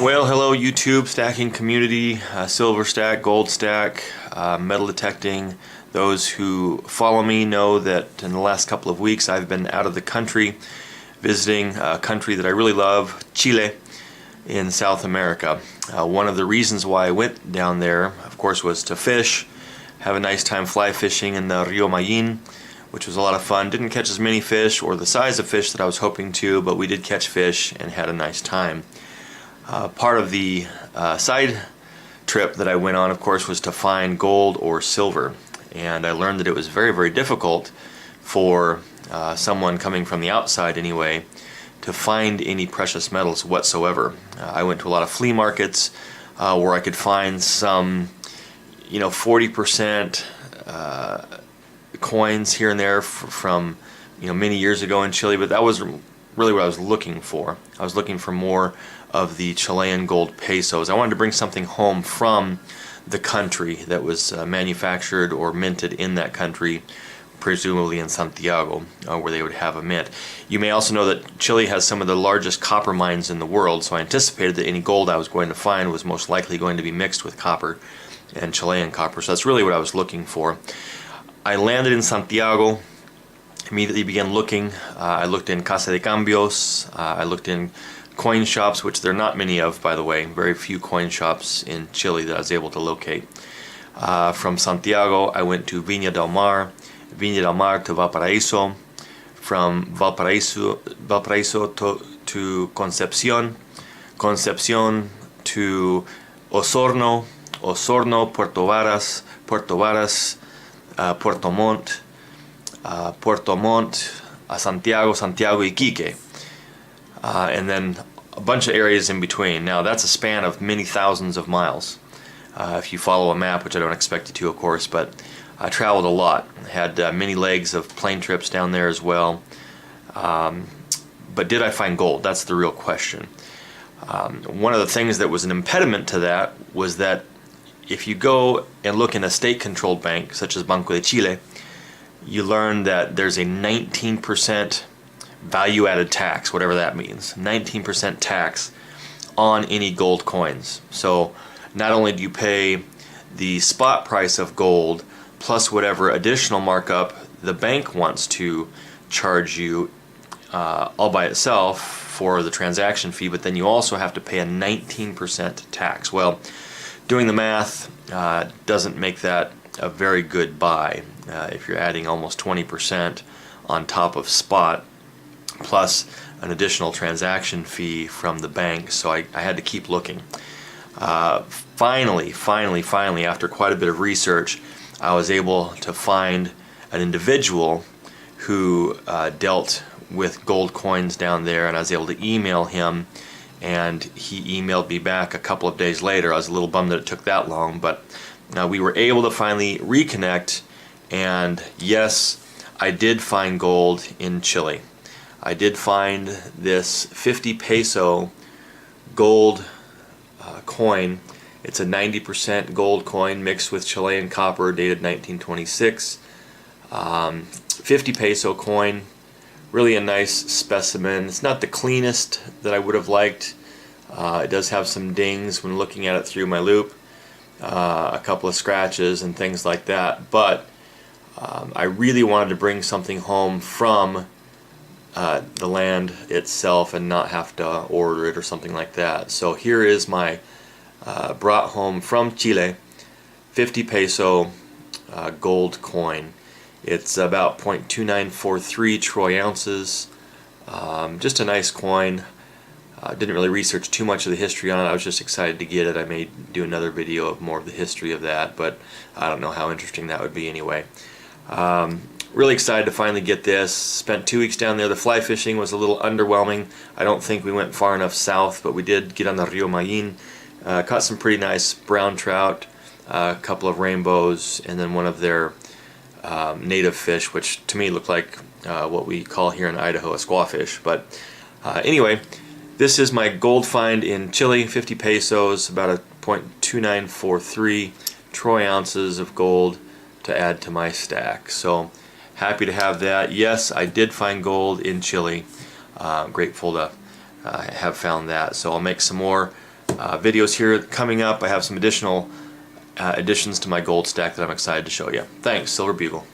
Well, hello YouTube stacking community, silver stack, gold stack, metal detecting. Those who follow me know that in the last couple of weeks I've been out of the country visiting a country that I really love, Chile, in South America. One of the reasons why I went down there, of course, was to fish, have a nice time fly fishing in the Rio Mayin, which was a lot of fun. Didn't catch as many fish or the size of fish that I was hoping to, but we did catch fish and had a nice time. Part of the side trip that I went on, of course, was to find gold or silver. And I learned that it was very, very difficult for someone coming from the outside anyway to find any precious metals whatsoever. I went to a lot of flea markets where I could find some, 40% coins here and there from, many years ago in Chile, but that was really what I was looking for. I was looking for more of the Chilean gold pesos. I wanted to bring something home from the country that was manufactured or minted in that country, presumably in Santiago, where they would have a mint. You may also know that Chile has some of the largest copper mines in the world, so I anticipated that any gold I was going to find was most likely going to be mixed with copper and Chilean copper, so that's really what I was looking for. I landed in Santiago, immediately began looking. I looked in Casa de Cambios, I looked in coin shops, which there are not many of, by the way, very few coin shops in Chile that I was able to locate. From Santiago, I went to Viña del Mar to Valparaíso, from Valparaíso to Concepción, to Osorno, Puerto Varas, Puerto Montt, Santiago, Iquique. And then a bunch of areas in between. Now that's a span of many thousands of miles. If you follow a map, which I don't expect you to, of course, but I traveled a lot. Had many legs of plane trips down there as well. But did I find gold? That's the real question. One of the things that was an impediment to that was that if you go and look in a state-controlled bank, such as Banco de Chile, you learn that there's a 19% value-added tax, whatever that means, 19% tax on any gold coins. So not only do you pay the spot price of gold plus whatever additional markup the bank wants to charge you all by itself for the transaction fee, but then you also have to pay a 19% tax. Well, doing the math doesn't make that a very good buy if you're adding almost 20% on top of spot plus an additional transaction fee from the bank, so I had to keep looking. Finally, after quite a bit of research, I was able to find an individual who dealt with gold coins down there, and I was able to email him, and he emailed me back a couple of days later. I was a little bummed that it took that long, but we were able to finally reconnect, and yes, I did find gold in Chile. I did find this 50 peso gold coin. It's a 90% gold coin mixed with Chilean copper, dated 1926. 50 peso coin, really a nice specimen. It's not the cleanest that I would have liked. It does have some dings when looking at it through my loop, a couple of scratches and things like that, but I really wanted to bring something home from the land itself and not have to order it or something like that. So here is my brought home from Chile 50 peso gold coin. It's about 0.2943 troy ounces. Just a nice coin. Didn't really research too much of the history on it. I was just excited to get it. I may do another video of more of the history of that, but I don't know how interesting that would be anyway. Really excited to finally get this. Spent 2 weeks down there. The fly fishing was a little underwhelming. I don't think we went far enough south, but we did get on the Rio Mayin. Caught some pretty nice brown trout, a couple of rainbows, and then one of their native fish, which to me looked like what we call here in Idaho a squawfish. But anyway, this is my gold find in Chile, 50 pesos, about a 0.2943 troy ounces of gold to add to my stack. So happy to have that. Yes, I did find gold in Chile. Grateful to have found that. So I'll make some more videos here coming up. I have some additional additions to my gold stack that I'm excited to show you. Thanks, Silver Bugle.